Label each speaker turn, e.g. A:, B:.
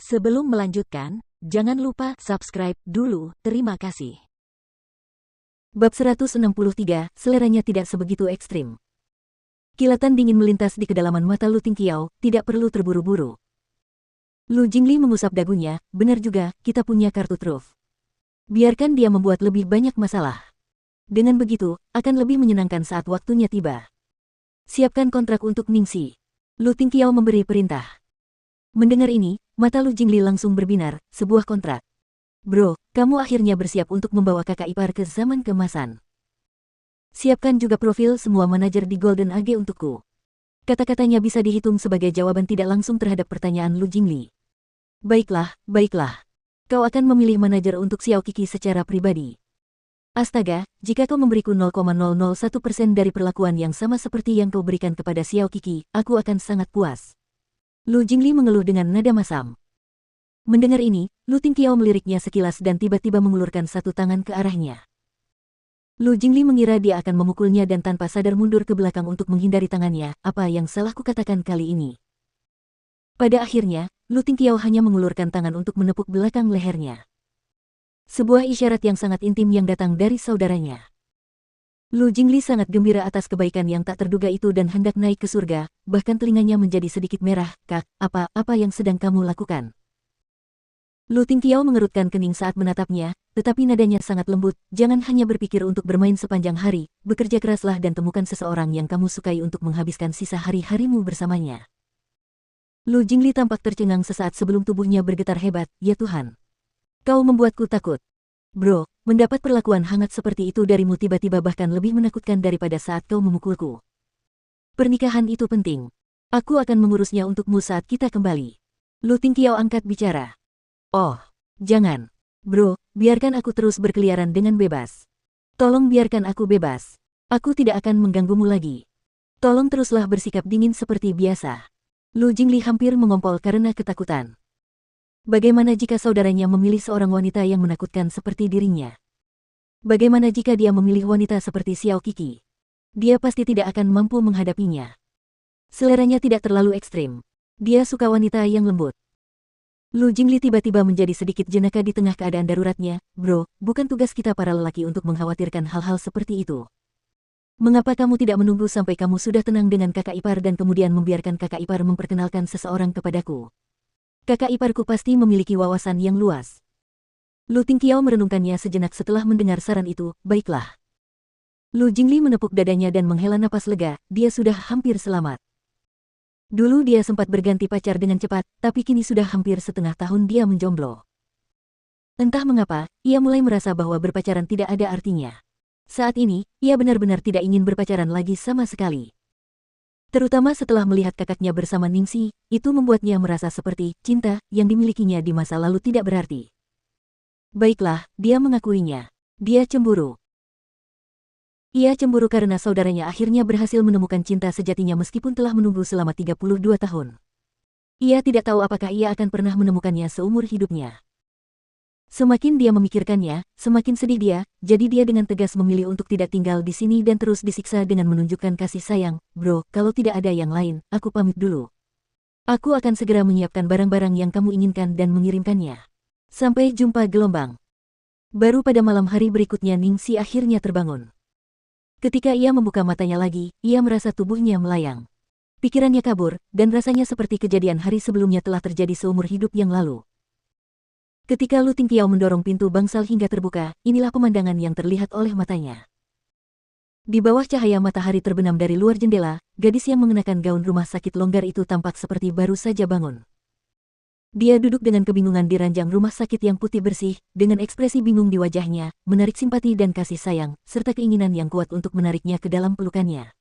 A: Sebelum melanjutkan, jangan lupa subscribe dulu, terima kasih.
B: Bab 163, seleranya tidak sebegitu ekstrim. Kilatan dingin melintas di kedalaman mata Lu Tingqiao, tidak perlu terburu-buru. Lu Jingli mengusap dagunya, benar juga, kita punya kartu truf. Biarkan dia membuat lebih banyak masalah. Dengan begitu, akan lebih menyenangkan saat waktunya tiba. Siapkan kontrak untuk Ningxi. Lu Tingqiao memberi perintah. Mendengar ini, mata Lu Jingli langsung berbinar, sebuah kontrak. Bro, kamu akhirnya bersiap untuk membawa kakak ipar ke zaman keemasan. Siapkan juga profil semua manajer di Golden Age untukku. Kata-katanya bisa dihitung sebagai jawaban tidak langsung terhadap pertanyaan Lu Jingli. Baiklah, baiklah. Kau akan memilih manajer untuk Xiao Qiki secara pribadi. Astaga, jika kau memberiku 0,001% dari perlakuan yang sama seperti yang kau berikan kepada Xiao Qiki, aku akan sangat puas. Lu Jingli mengeluh dengan nada masam. Mendengar ini, Lu Tingqiao meliriknya sekilas dan tiba-tiba mengulurkan satu tangan ke arahnya. Lu Jingli mengira dia akan memukulnya dan tanpa sadar mundur ke belakang untuk menghindari tangannya, apa yang salah kukatakan kali ini. Pada akhirnya, Lu Tingqiao hanya mengulurkan tangan untuk menepuk belakang lehernya. Sebuah isyarat yang sangat intim yang datang dari saudaranya. Lu Jingli sangat gembira atas kebaikan yang tak terduga itu dan hendak naik ke surga, bahkan telinganya menjadi sedikit merah. Kak, apa yang sedang kamu lakukan? Lu Tingqiao mengerutkan kening saat menatapnya, tetapi nadanya sangat lembut. Jangan hanya berpikir untuk bermain sepanjang hari, bekerja keraslah dan temukan seseorang yang kamu sukai untuk menghabiskan sisa hari-harimu bersamanya. Lu Jingli tampak tercengang sesaat sebelum tubuhnya bergetar hebat. Ya Tuhan. Kau membuatku takut. Bro, mendapat perlakuan hangat seperti itu darimu tiba-tiba bahkan lebih menakutkan daripada saat kau memukulku. Pernikahan itu penting. Aku akan mengurusnya untukmu saat kita kembali. Lu Tingqiao angkat bicara. Oh, jangan. Bro, biarkan aku terus berkeliaran dengan bebas. Tolong biarkan aku bebas. Aku tidak akan mengganggumu lagi. Tolong teruslah bersikap dingin seperti biasa. Lu Jingli hampir mengompol karena ketakutan. Bagaimana jika saudaranya memilih seorang wanita yang menakutkan seperti dirinya? Bagaimana jika dia memilih wanita seperti Xiao Qiki? Dia pasti tidak akan mampu menghadapinya. Seleranya tidak terlalu ekstrim. Dia suka wanita yang lembut. Lu Jingli tiba-tiba menjadi sedikit jenaka di tengah keadaan daruratnya. Bro, bukan tugas kita para lelaki untuk mengkhawatirkan hal-hal seperti itu. Mengapa kamu tidak menunggu sampai kamu sudah tenang dengan kakak ipar dan kemudian membiarkan kakak ipar memperkenalkan seseorang kepadaku? Kakak iparku pasti memiliki wawasan yang luas. Lu Tingqiao merenungkannya sejenak setelah mendengar saran itu. Baiklah. Lu Jingli menepuk dadanya dan menghela napas lega, dia sudah hampir selamat. Dulu dia sempat berganti pacar dengan cepat, tapi kini sudah hampir setengah tahun dia menjomblo. Entah mengapa, ia mulai merasa bahwa berpacaran tidak ada artinya. Saat ini, ia benar-benar tidak ingin berpacaran lagi sama sekali. Terutama setelah melihat kakaknya bersama Ningxi, itu membuatnya merasa seperti cinta yang dimilikinya di masa lalu tidak berarti. Baiklah, dia mengakuinya. Dia cemburu. Ia cemburu karena saudaranya akhirnya berhasil menemukan cinta sejatinya meskipun telah menunggu selama 32 tahun. Ia tidak tahu apakah ia akan pernah menemukannya seumur hidupnya. Semakin dia memikirkannya, semakin sedih dia, jadi dia dengan tegas memilih untuk tidak tinggal di sini dan terus disiksa dengan menunjukkan kasih sayang. Bro, kalau tidak ada yang lain, aku pamit dulu. Aku akan segera menyiapkan barang-barang yang kamu inginkan dan mengirimkannya. Sampai jumpa gelombang. Baru pada malam hari berikutnya Ningxi akhirnya terbangun. Ketika ia membuka matanya lagi, ia merasa tubuhnya melayang. Pikirannya kabur, dan rasanya seperti kejadian hari sebelumnya telah terjadi seumur hidup yang lalu. Ketika Lu Tingqiao mendorong pintu bangsal hingga terbuka, inilah pemandangan yang terlihat oleh matanya. Di bawah cahaya matahari terbenam dari luar jendela, gadis yang mengenakan gaun rumah sakit longgar itu tampak seperti baru saja bangun. Dia duduk dengan kebingungan di ranjang rumah sakit yang putih bersih, dengan ekspresi bingung di wajahnya, menarik simpati dan kasih sayang, serta keinginan yang kuat untuk menariknya ke dalam pelukannya.